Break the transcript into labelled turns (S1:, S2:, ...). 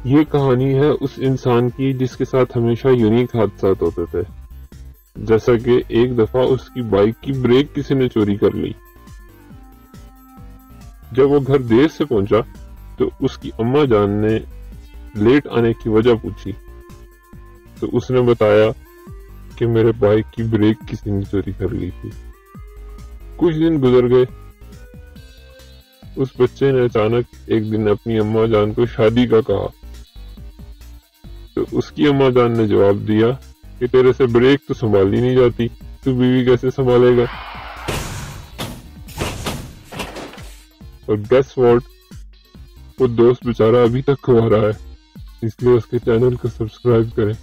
S1: یہ کہانی ہے اس انسان کی جس کے ساتھ ہمیشہ یونیک حادثات ہوتے تھے، جیسا کہ ایک دفعہ اس کی بائک کی بریک کسی نے چوری کر لی۔ جب وہ گھر دیر سے پہنچا تو اس کی اماں جان نے لیٹ آنے کی وجہ پوچھی تو اس نے بتایا کہ میرے بائک کی بریک کسی نے چوری کر لی تھی۔ کچھ دن گزر گئے، اس بچے نے اچانک ایک دن اپنی اماں جان کو شادی کا کہا تو اس کی اماں جان نے جواب دیا کہ تیرے سے بریک تو سنبھالی نہیں جاتی، تو بیوی کیسے سنبھالے گا؟ اور گیس واٹ، وہ دوست بیچارہ ابھی تک کھوا رہا ہے، اس لیے اس کے چینل کو سبسکرائب کریں۔